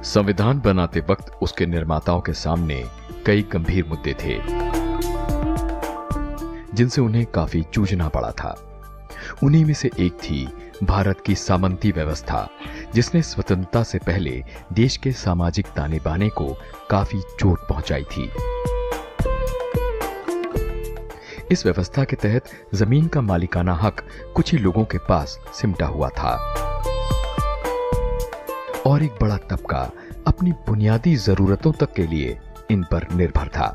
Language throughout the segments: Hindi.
संविधान बनाते वक्त उसके निर्माताओं के सामने कई गंभीर मुद्दे थे जिनसे उन्हें काफी जूझना पड़ा था। उन्हीं में से एक थी भारत की सामंती व्यवस्था, जिसने स्वतंत्रता से पहले देश के सामाजिक ताने बाने को काफी चोट पहुंचाई थी। इस व्यवस्था के तहत जमीन का मालिकाना हक कुछ ही लोगों के पास सिमटा हुआ था और एक बड़ा तबका अपनी बुनियादी जरूरतों तक के लिए इन पर निर्भर था।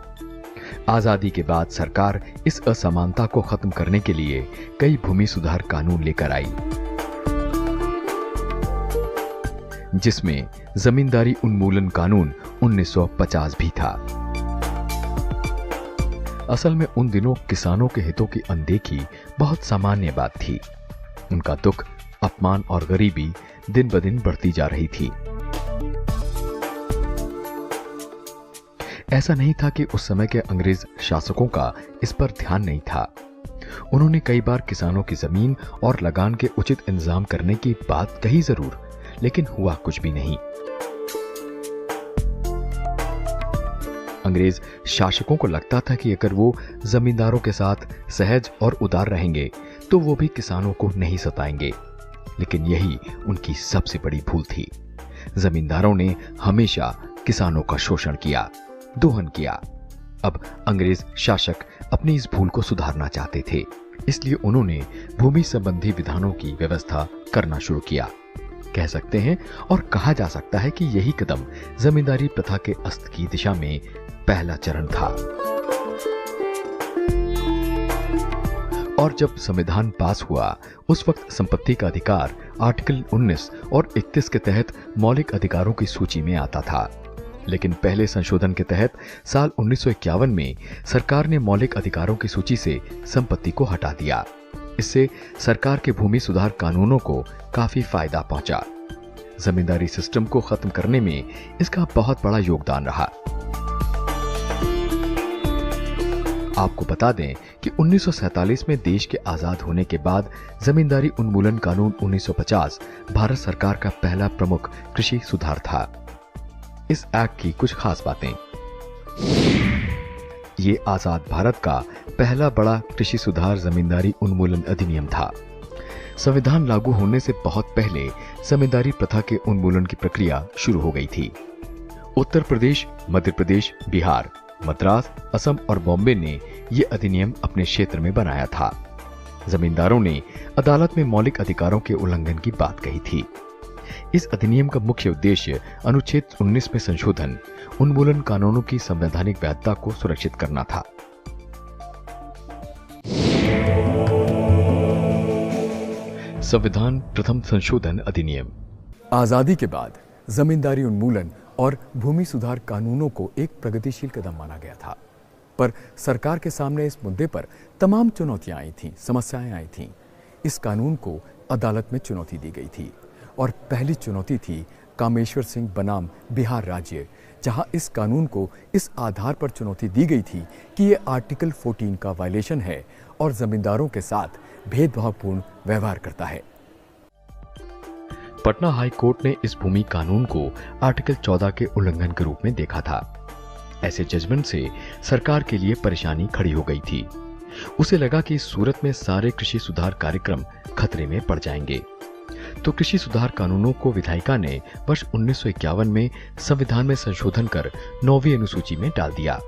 आजादी के बाद सरकार इस असमानता को खत्म करने के लिए कई भूमि सुधार कानून लेकर आई, जिसमें जमींदारी उन्मूलन कानून 1950 भी था। असल में उन दिनों किसानों के हितों की अनदेखी बहुत सामान्य बात थी। उनका दुख, अपमान और गरीबी दिन ब दिन बढ़ती जा रही थी। ऐसा नहीं था कि उस समय के अंग्रेज शासकों का इस पर ध्यान नहीं था। उन्होंने कई बार किसानों की जमीन और लगान के उचित इंतजाम करने की बात कही जरूर, लेकिन हुआ कुछ भी नहीं। अंग्रेज शासकों को लगता था कि अगर वो जमींदारों के साथ सहज और उदार रहेंगे तो वो भी किसानों को नहीं सताएंगे, लेकिन यही उनकी सबसे बड़ी भूल थी। जमींदारों ने हमेशा किसानों का शोषण किया, दोहन किया। अब अंग्रेज शासक अपनी इस भूल को सुधारना चाहते थे, इसलिए उन्होंने भूमि संबंधी विधानों की व्यवस्था करना शुरू किया। कह सकते हैं और कहा जा सकता है कि यही कदम जमींदारी प्रथा के अस्त की दिशा में पहला चरण था। और जब संविधान पास हुआ, उस वक्त संपत्ति का अधिकार आर्टिकल 19 और 31 के तहत मौलिक अधिकारों की सूची में आता था। लेकिन पहले संशोधन के तहत साल 1951 में सरकार ने मौलिक अधिकारों की सूची से संपत्ति को हटा दिया। इससे सरकार के भूमि सुधार कानूनों को काफी फायदा पहुंचा। जमींदारी सिस्टम को खत्म करने में इसका बहुत बड़ा योगदान रहा। आपको बता दें कि 1947 में देश के आजाद होने के बाद जमींदारी उन्मूलन कानून 1950 भारत सरकार का पहला प्रमुख कृषि सुधार था। इस एक्ट की कुछ खास बातें। ये आजाद भारत का पहला बड़ा कृषि सुधार जमींदारी उन्मूलन अधिनियम था। संविधान लागू होने से बहुत पहले जमींदारी प्रथा के उन्मूलन की प्रक्रिया शुरू हो गई थी। उत्तर प्रदेश, मध्य प्रदेश, बिहार, मद्रास, असम और बॉम्बे ने यह अधिनियम अपने क्षेत्र में बनाया था। जमींदारों ने अदालत में मौलिक अधिकारों के उल्लंघन की बात कही थी। इस अधिनियम का मुख्य उद्देश्य अनुच्छेद 19 में संशोधन, उन्मूलन कानूनों की संवैधानिक वैधता को सुरक्षित करना था। संविधान प्रथम संशोधन अधिनियम। आजादी के बाद जमींदारी उन्मूलन और भूमि सुधार कानूनों को एक प्रगतिशील कदम माना गया था, पर सरकार के सामने इस मुद्दे पर तमाम चुनौतियां आई थीं, समस्याएं आई थीं। इस कानून को अदालत में चुनौती दी गई थी और पहली चुनौती थी कामेश्वर सिंह बनाम बिहार राज्य, जहां इस कानून को इस आधार पर चुनौती दी गई थी कि यह आर्टिकल 14 का वायलेशन है और जमींदारों के साथ भेदभावपूर्ण व्यवहार करता है। पटना हाई कोर्ट ने इस भूमि कानून को आर्टिकल 14 के उल्लंघन के रूप में देखा था। ऐसे जजमेंट से सरकार के लिए परेशानी खड़ी हो गई थी। उसे लगा कि इस सूरत में सारे कृषि सुधार कार्यक्रम खतरे में पड़ जाएंगे, तो कृषि सुधार कानूनों को विधायिका ने वर्ष 1951 में संविधान में संशोधन कर 9वीं अनुसूची में डाल दिया।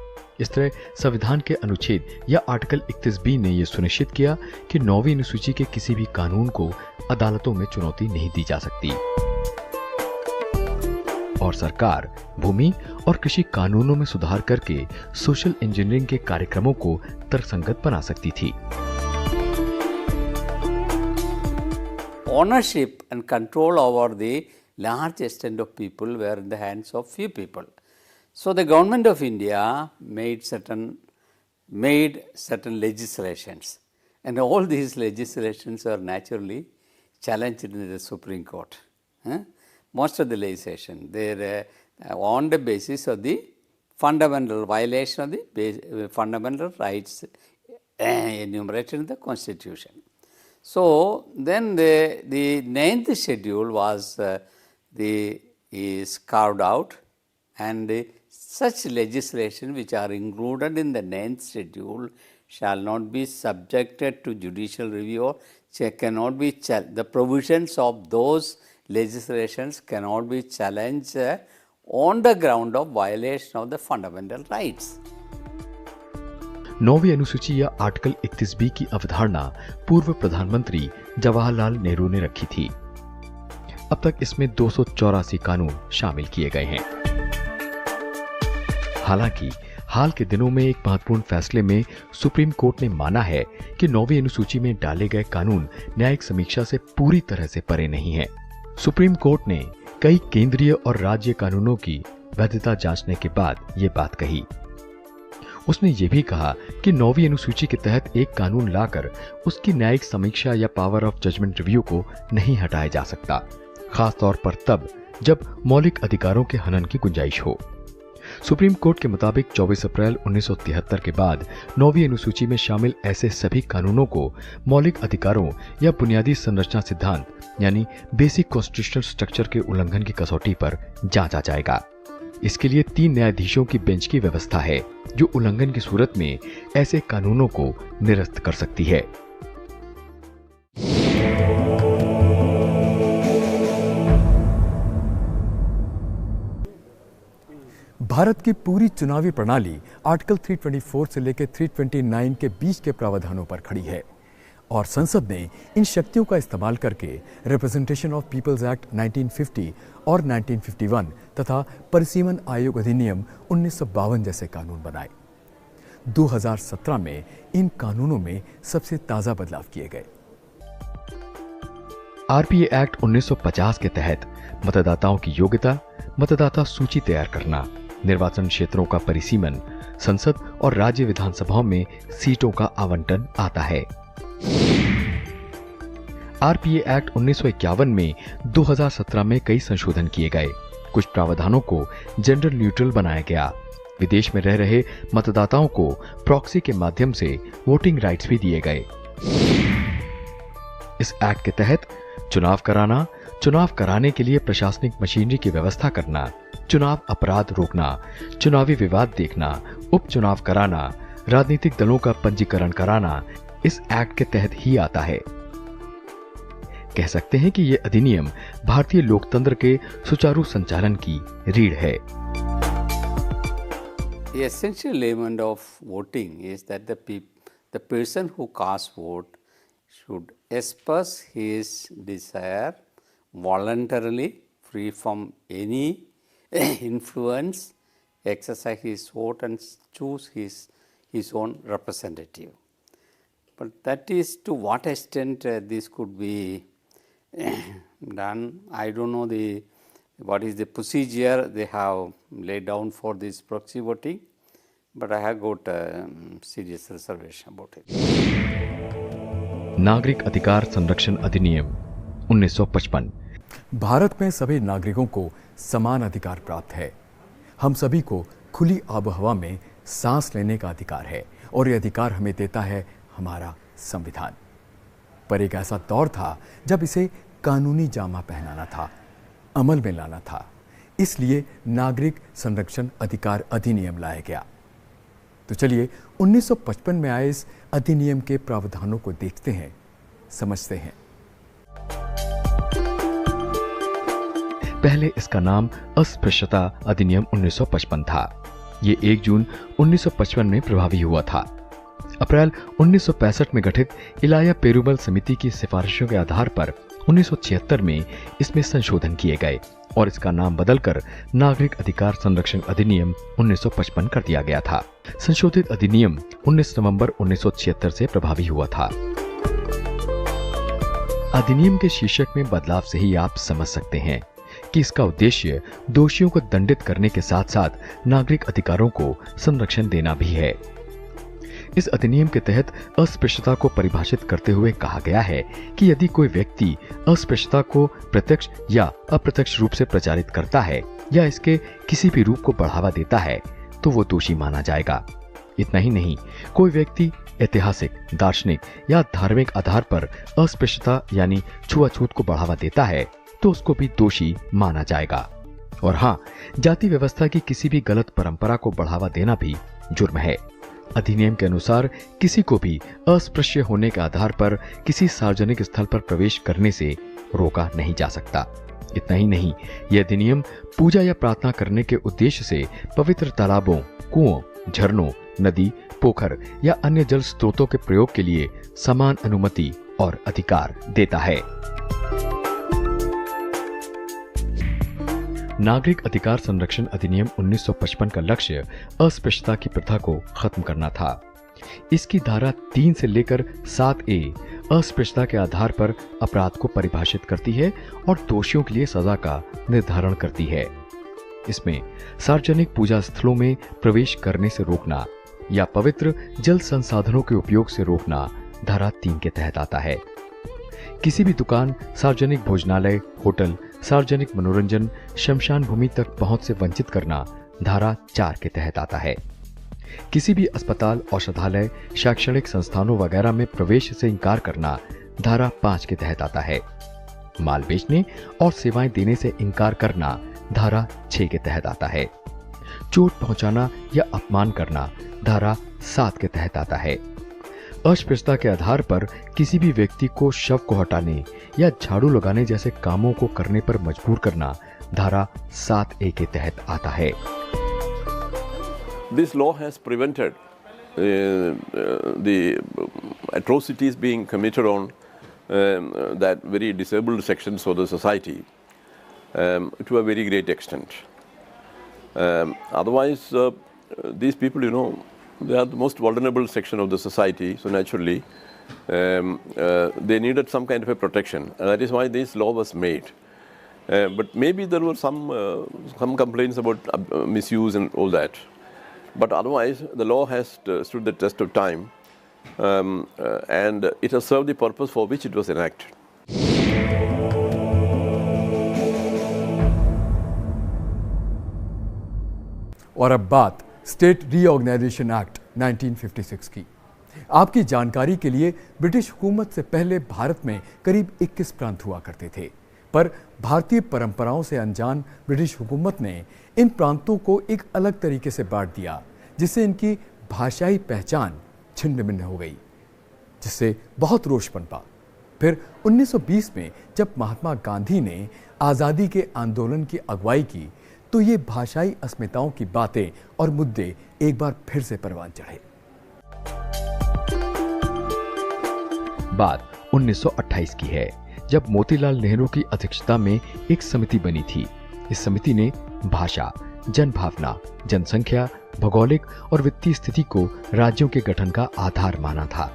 इस तरह संविधान के अनुच्छेद या आर्टिकल 31B ने यह सुनिश्चित किया कि 9वीं अनुसूची के किसी भी कानून को अदालतों में चुनौती नहीं दी जा सकती और सरकार भूमि और कृषि कानूनों में सुधार करके सोशल इंजीनियरिंग के कार्यक्रमों को तर्कसंगत बना सकती थी। Ownership and control over the large extent of people were in the hands of few people. So the government of India made certain legislations, and all these legislations are naturally challenged in the Supreme Court. Most of the legislation, they are on the basis of the fundamental violation of the fundamental rights enumerated in the Constitution. So then the 9th schedule was the is carved out, and such legislation which are included in the 9th schedule shall not be subjected to judicial review or cannot be the provisions of those legislations cannot be challenged on the ground of violation of the fundamental rights. 9वीं अनुसूची या आर्टिकल 31B की अवधारणा पूर्व प्रधानमंत्री जवाहरलाल नेहरू ने रखी थी। अब तक इसमें 284 कानून शामिल किए गए हैं। हालांकि हाल के दिनों में एक महत्वपूर्ण फैसले में सुप्रीम कोर्ट ने माना है कि 9वीं अनुसूची में डाले गए कानून न्यायिक समीक्षा से पूरी तरह से परे नहीं है। सुप्रीम कोर्ट ने कई केंद्रीय और राज्य कानूनों की वैधता जांचने के बाद ये बात कही। उसने ये भी कहा कि 9वीं अनुसूची के तहत एक कानून लाकर उसकी न्यायिक समीक्षा या पावर ऑफ जजमेंट रिव्यू को नहीं हटाया जा सकता, खासतौर पर तब जब मौलिक अधिकारों के हनन की गुंजाइश हो। सुप्रीम कोर्ट के मुताबिक 24 अप्रैल 1973 के बाद 9वीं अनुसूची में शामिल ऐसे सभी कानूनों को मौलिक अधिकारों या बुनियादी संरचना सिद्धांत यानी बेसिक कॉन्स्टिट्यूशनल स्ट्रक्चर के उल्लंघन की कसौटी पर जांचा जाएगा। इसके लिए 3 न्यायाधीशों की बेंच की व्यवस्था है जो उल्लंघन की सूरत में ऐसे कानूनों को निरस्त कर सकती है। भारत की पूरी चुनावी प्रणाली आर्टिकल 324 से लेकर 329 के बीच के प्रावधानों पर खड़ी है और संसद ने इन शक्तियों का इस्तेमाल करके रिप्रेजेंटेशन ऑफ पीपल्स एक्ट 1950 और 1951 तथा परिसीमन आयोग अधिनियम 1952 जैसे कानून बनाए। 2017 में इन कानूनों में सबसे ताजा बदलाव किए गए। आरपीए एक्ट 1950 के तहत मतदाताओं की योग्यता, मतदाता सूची तैयार करना, निर्वाचन क्षेत्रों का परिसीमन, संसद और राज्य विधानसभाओं में सीटों का आवंटन आता है। आरपीए एक्ट 1951 में 2017 में कई संशोधन किए गए। कुछ प्रावधानों को जेंडर न्यूट्रल बनाया गया। विदेश में रह रहे मतदाताओं को प्रॉक्सी के माध्यम से वोटिंग राइट्स भी दिए गए। इस एक्ट के तहत चुनाव कराना, चुनाव कराने के लिए प्रशासनिक मशीनरी की व्यवस्था करना, चुनाव अपराध रोकना, चुनावी विवाद देखना, उपचुनाव कराना, राजनीतिक दलों का पंजीकरण कराना इस एक्ट के तहत ही आता है। कह सकते हैं कि यह अधिनियम भारतीय लोकतंत्र के सुचारू संचालन की रीढ़ है। The essential element of voting is that the person who casts vote should express his desire voluntarily, free from any influence, exercise his vote and choose his own representative. But that is to what extent this could be done. I don't know what is the procedure they have laid down for this proxy voting, but I have got a serious reservation about it. नागरिक अधिकार संरक्षण अधिनियम 1955। भारत में सभी नागरिकों को समान अधिकार प्राप्त है। हम सभी को खुली आबोहवा में सांस लेने का अधिकार है और ये अधिकार हमें देता है हमारा संविधान। पर एक ऐसा दौर था जब इसे कानूनी जामा पहनाना था, अमल में लाना था। इसलिए नागरिक संरक्षण अधिकार अधिनियम लाया गया। तो चलिए 1955 में आए इस अधिनियम के प्रावधानों को देखते हैं, समझते हैं। पहले इसका नाम अस्पृश्यता अधिनियम 1955 था। ये 1 जून 1955 में प्रभावी हुआ था। अप्रैल 1965 में गठित इलाया पेरुमल समिति की सिफारिशों के आधार पर 1976 में इसमें संशोधन किए गए और इसका नाम बदलकर नागरिक अधिकार संरक्षण अधिनियम 1955 कर दिया गया था। संशोधित अधिनियम 19 नवंबर 1976 से प्रभावी हुआ था। अधिनियम के शीर्षक में बदलाव से ही आप समझ सकते हैं कि इसका उद्देश्य दोषियों को दंडित करने के साथ साथ नागरिक अधिकारों को संरक्षण देना भी है। इस अधिनियम के तहत अस्पृश्यता को परिभाषित करते हुए कहा गया है कि यदि कोई व्यक्ति अस्पृश्यता को प्रत्यक्ष या अप्रत्यक्ष रूप से प्रचारित करता है या इसके किसी भी रूप को बढ़ावा देता है तो वो दोषी माना जाएगा। इतना ही नहीं, कोई व्यक्ति ऐतिहासिक, दार्शनिक या धार्मिक आधार पर अस्पृश्यता यानी छुआछूत को बढ़ावा देता है तो उसको भी दोषी माना जाएगा। और हाँ, जाति व्यवस्था की किसी भी गलत परंपरा को बढ़ावा देना भी जुर्म है। अधिनियम के अनुसार किसी को भी अस्पृश्य होने के आधार पर किसी सार्वजनिक स्थल पर प्रवेश करने से रोका नहीं जा सकता। इतना ही नहीं, यह अधिनियम पूजा या प्रार्थना करने के उद्देश्य से पवित्र तालाबों, कुओं, झरनों, नदी, पोखर या अन्य जल स्रोतों के प्रयोग के लिए समान अनुमति और अधिकार देता है। नागरिक अधिकार संरक्षण अधिनियम 1955 का लक्ष्य अस्पृश्यता की प्रथा को खत्म करना था। इसकी धारा 3 से लेकर 7A अस्पृश्यता के आधार पर अपराध को परिभाषित करती है और दोषियों के लिए सजा का निर्धारण करती है। इसमें सार्वजनिक पूजा स्थलों में प्रवेश करने से रोकना या पवित्र जल संसाधनों के उपयोग से रोकना धारा 3 के तहत आता है। किसी भी दुकान, सार्वजनिक भोजनालय, होटल, सार्वजनिक मनोरंजन, शमशान भूमि तक पहुंच से वंचित करना धारा 4 के तहत आता है। किसी भी अस्पताल, औषधालय, शैक्षणिक संस्थानों वगैरह में प्रवेश से इंकार करना धारा 5 के तहत आता है। माल बेचने और सेवाएं देने से इंकार करना धारा 6 के तहत आता है। चोट पहुंचाना या अपमान करना धारा 7 के तहत आता है। अस्पृश्यता के आधार पर किसी भी व्यक्ति को शव को हटाने या झाड़ू लगाने जैसे कामों को करने पर मजबूर करना धारा 7A के तहत आता है। This law has prevented the atrocities being committed on that very disabled sections of the society to a very great extent. Otherwise, these people, they are the most vulnerable section of the society, so naturally they needed some kind of a protection, and that is why this law was made. But maybe there were some complaints about misuse and all that. But otherwise, the law has stood the test of time, and it has served the purpose for which it was enacted. और अब बात स्टेट रीऑर्गेनाइजेशन एक्ट 1956 की। आपकी जानकारी के लिए ब्रिटिश हुकूमत से पहले भारत में करीब 21 प्रांत हुआ करते थे, पर भारतीय परंपराओं से अनजान ब्रिटिश हुकूमत ने इन प्रांतों को एक अलग तरीके से बांट दिया, जिससे इनकी भाषाई पहचान छिन्न भिन्न हो गई, जिससे बहुत रोष पनपा। फिर 1920 में जब महात्मा गांधी ने आज़ादी के आंदोलन की अगुवाई की, तो ये भाषाई अस्मिताओं की बातें और मुद्दे एक बार फिर से परवान चढ़े। बात 1928 की है, जब मोतीलाल नेहरू की अध्यक्षता में एक समिति बनी थी। इस समिति ने भाषा, जनभावना, जनसंख्या, भौगोलिक और वित्तीय स्थिति को राज्यों के गठन का आधार माना था।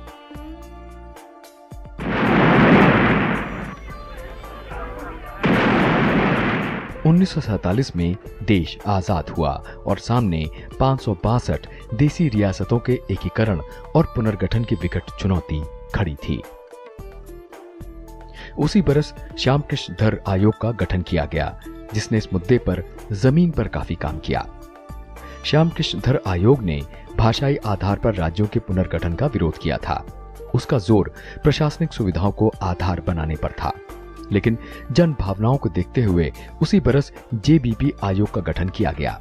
उन्नीस सौ 1947 में देश आजाद हुआ और सामने 562 देसी रियासतों के एकीकरण और पुनर्गठन की विकट चुनौती खड़ी थी। उसी बरस श्यामकृष्ण धर आयोग का गठन किया गया, जिसने इस मुद्दे पर जमीन पर काफी काम किया। श्यामकृष्ण धर आयोग ने भाषाई आधार पर राज्यों के पुनर्गठन का विरोध किया था। उसका जोर प्रशासनिक सुविधाओं को आधार बनाने पर था, लेकिन जन भावनाओं को देखते हुए उसी बरस जेबीपी आयोग का गठन किया गया।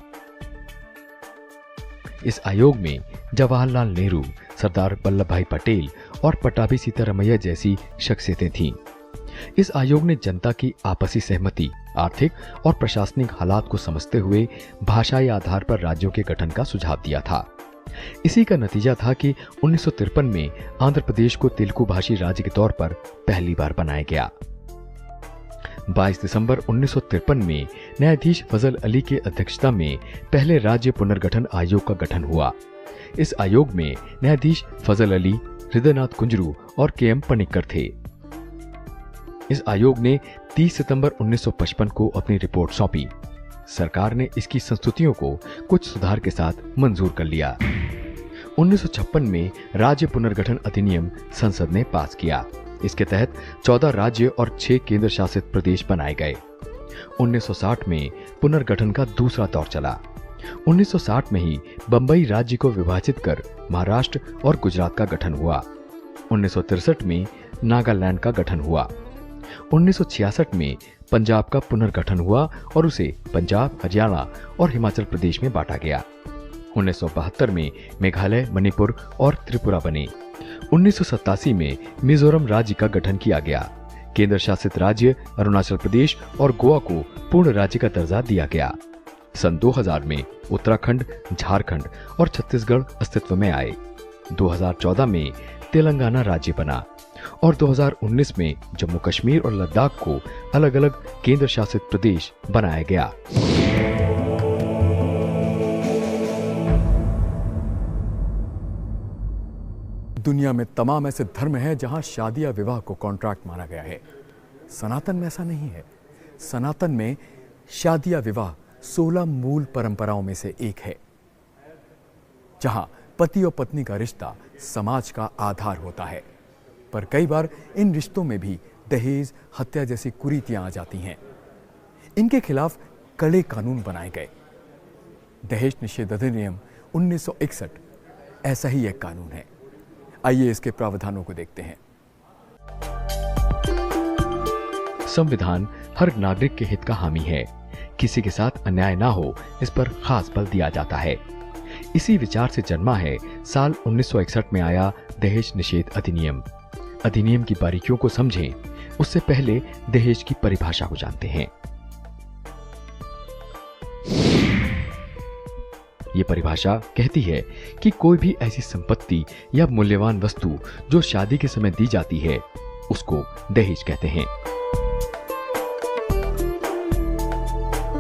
इस आयोग में जवाहरलाल नेहरू, सरदार वल्लभ भाई पटेल और पट्टाभी सीतारमैया जैसी शख्सियतें थीं। इस आयोग ने जनता की आपसी सहमति, आर्थिक और प्रशासनिक हालात को समझते हुए भाषाई आधार पर राज्यों के गठन का सुझाव दिया था। इसी का नतीजा था कि 1953 में आंध्र प्रदेश को तेलुगु भाषी राज्य के तौर पर पहली बार बनाया गया। 22 दिसंबर 1953 में न्यायाधीश फजल अली की अध्यक्षता में पहले राज्य पुनर्गठन आयोग का गठन हुआ। इस आयोग में न्यायाधीश फजल अली, हृदयनाथ कुंजरू और के.एम. पनिक्कर थे। इस आयोग ने 30 सितंबर 1955 को अपनी रिपोर्ट सौंपी। सरकार ने इसकी संस्तुतियों को कुछ सुधार के साथ मंजूर कर लिया। 1956 में राज्य पुनर्गठन अधिनियम संसद ने पास किया। इसके तहत 14 राज्य और 6 केंद्र शासित प्रदेश बनाए गए। 1960 में पुनर्गठन का दूसरा दौर चला। 1960 में ही बंबई राज्य को विभाजित कर महाराष्ट्र और गुजरात का गठन हुआ। 1963 में नागालैंड का गठन हुआ। 1966 में पंजाब का पुनर्गठन हुआ और उसे पंजाब, हरियाणा और हिमाचल प्रदेश में बांटा गया। 1972 में मेघालय, मणिपुर और त्रिपुरा बने। 1987 में मिजोरम राज्य का गठन किया गया। केंद्र शासित राज्य अरुणाचल प्रदेश और गोवा को पूर्ण राज्य का दर्जा दिया गया। सन 2000 में उत्तराखंड, झारखंड और छत्तीसगढ़ अस्तित्व में आए। 2014 में तेलंगाना राज्य बना और 2019 में जम्मू कश्मीर और लद्दाख को अलग अलग केंद्र शासित प्रदेश बनाया गया। दुनिया में तमाम ऐसे धर्म हैं जहां शादी या विवाह को कॉन्ट्रैक्ट माना गया है। सनातन में ऐसा नहीं है। सनातन में शादी या विवाह 16 मूल परंपराओं में से एक है, जहां पति और पत्नी का रिश्ता समाज का आधार होता है। पर कई बार इन रिश्तों में भी दहेज, हत्या जैसी कुरीतियां आ जाती हैं। इनके खिलाफ कड़े कानून बनाए गए। दहेज निषेध अधिनियम 1961 ऐसा ही एक कानून है। आइए इसके प्रावधानों को देखते हैं। संविधान हर नागरिक के हित का हामी है। किसी के साथ अन्याय ना हो, इस पर खास बल दिया जाता है। इसी विचार से जन्मा है साल 1961 में आया दहेज निषेध अधिनियम। अधिनियम की बारीकियों को समझें, उससे पहले दहेज की परिभाषा को जानते हैं। ये परिभाषा कहती है कि कोई भी ऐसी संपत्ति या मूल्यवान वस्तु जो शादी के समय दी जाती है, उसको दहेज कहते हैं।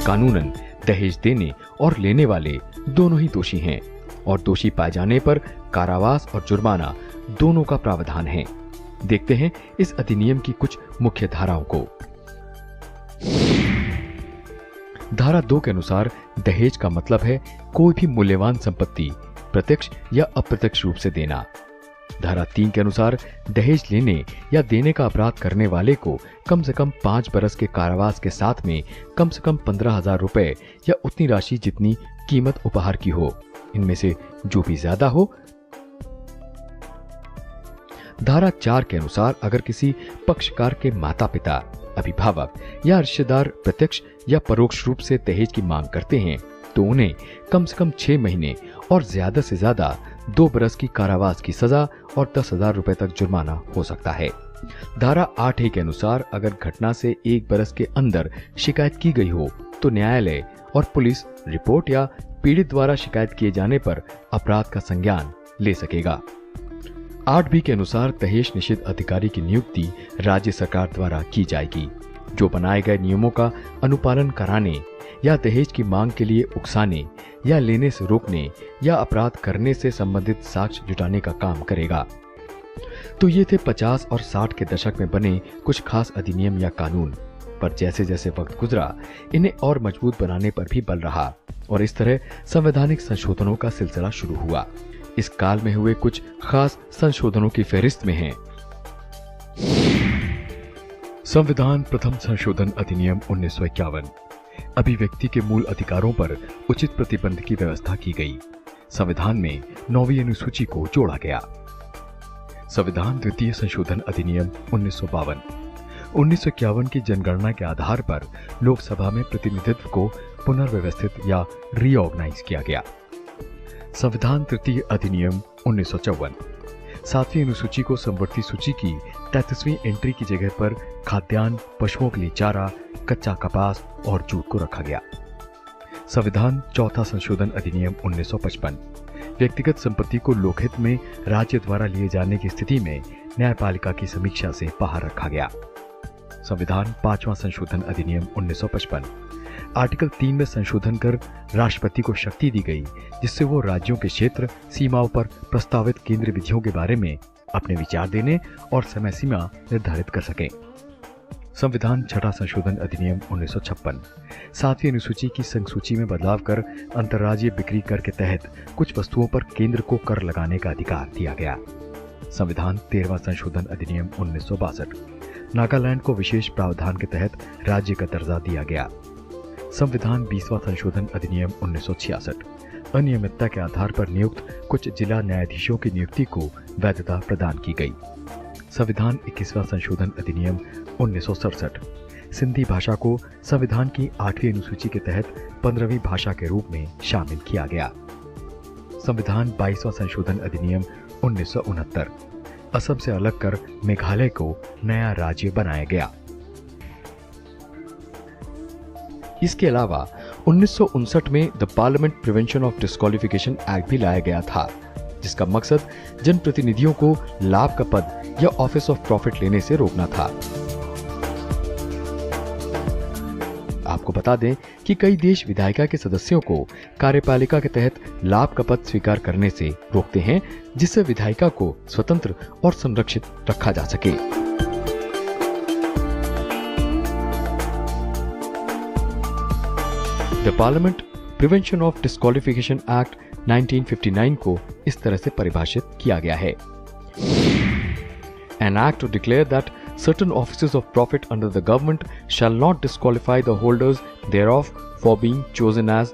कानूनन दहेज देने और लेने वाले दोनों ही दोषी हैं और दोषी पाए जाने पर कारावास और जुर्माना दोनों का प्रावधान है। देखते हैं इस अधिनियम की कुछ मुख्य धाराओं को। धारा 2 के अनुसार दहेज का मतलब है कोई भी मूल्यवान संपत्ति प्रत्यक्ष या अप्रत्यक्ष रूप से देना। धारा 3 के अनुसार दहेज लेने या देने का अपराध करने वाले को कम से कम 5 बरस के कारावास के साथ में कम से कम 15,000 रुपए या उतनी राशि जितनी कीमत उपहार की हो, इनमें से जो भी ज्यादा हो। धारा 4 के अनुसार अगर किसी पक्षकार के माता पिता, अभिभावक या रिश्तेदार प्रत्यक्ष या परोक्ष रूप से दहेज की मांग करते हैं तो उन्हें कम से कम 6 महीने और ज्यादा से ज्यादा 2 बरस की कारावास की सजा और 10,000 रुपए तक जुर्माना हो सकता है। धारा 8A के अनुसार अगर घटना से 1 बरस के अंदर शिकायत की गई हो तो न्यायालय और पुलिस रिपोर्ट या पीड़ित द्वारा शिकायत किए जाने पर अपराध का संज्ञान ले सकेगा। 8B के अनुसार दहेज निषेध अधिकारी की नियुक्ति राज्य सरकार द्वारा की जाएगी, जो बनाए गए नियमों का अनुपालन कराने या दहेज की मांग के लिए उकसाने या लेने से रोकने या अपराध करने से संबंधित साक्ष्य जुटाने का काम करेगा। तो ये थे 50 और 60 के दशक में बने कुछ खास अधिनियम या कानून, पर जैसे जैसे वक्त गुजरा इन्हें और मजबूत बनाने पर भी बल रहा और इस तरह संवैधानिक संशोधनों का सिलसिला शुरू हुआ। इस काल में हुए कुछ खास संशोधनों की फहरिस्त में हैं। संविधान प्रथम संशोधन अधिनियम 1951। अभिव्यक्ति के मूल अधिकारों पर उचित प्रतिबंध की व्यवस्था की गई। संविधान में 9वीं अनुसूची को जोड़ा गया। संविधान द्वितीय संशोधन अधिनियम 1952। 1951 की जनगणना के आधार पर लोकसभा में प्रतिनिधित्व को पुनर्व्यवस्थित या रीऑर्गेनाइज किया गया। संविधान तृतीय अधिनियम 1954। 7वीं अनुसूची को समवर्ती सूची की 33वीं एंट्री की जगह पर खाद्यान्न, पशुओं के लिए चारा, कच्चा कपास और जूट को रखा गया। संविधान चौथा संशोधन अधिनियम 1955। व्यक्तिगत संपत्ति को लोकहित में राज्य द्वारा लिए जाने की स्थिति में न्यायपालिका की समीक्षा से बाहर रखा गया। संविधान पांचवां संशोधन अधिनियम 1955। आर्टिकल 3 में संशोधन कर राष्ट्रपति को शक्ति दी गई, जिससे वो राज्यों के क्षेत्र सीमाओं पर प्रस्तावित केंद्रीय विधियों के बारे में अपने विचार देने और समय सीमा निर्धारित कर सकें। संविधान छठा संशोधन अधिनियम 1956। 7वीं अनुसूची की संसूची में बदलाव कर अंतर्राज्यीय बिक्री कर के तहत कुछ वस्तुओं पर केंद्र को कर लगाने का अधिकार दिया गया। संविधान 13वां संशोधन अधिनियम 1962। नागालैंड को विशेष प्रावधान के तहत राज्य का दर्जा दिया गया। संविधान 20वां संशोधन अधिनियम 1966। अनियमितता के आधार पर नियुक्त कुछ जिला न्यायाधीशों की नियुक्ति को वैधता प्रदान की गई। संविधान 21वां संशोधन अधिनियम 1967 सिंधी भाषा को संविधान की 8वीं अनुसूची के तहत 15वीं भाषा के रूप में शामिल किया गया। संविधान 22वां संशोधन अधिनियम 1969 असम से अलग कर मेघालय को नया राज्य बनाया गया। इसके अलावा 1959 में the parliament prevention of disqualification act भी लाया गया था, जिसका मकसद जनप्रतिनिधियों को लाभ का पद या ऑफिस ऑफ प्रॉफिट लेने से रोकना था। आपको बता दें कि कई देश विधायिका के सदस्यों को कार्यपालिका के तहत लाभ का पद स्वीकार करने से रोकते हैं, जिससे विधायिका को स्वतंत्र और संरक्षित रखा जा सके। The parliament prevention of disqualification act 1959 को इस तरह से परिभाषित किया गया है। An act to declare that certain offices of profit under the government shall not disqualify the holders thereof for being chosen as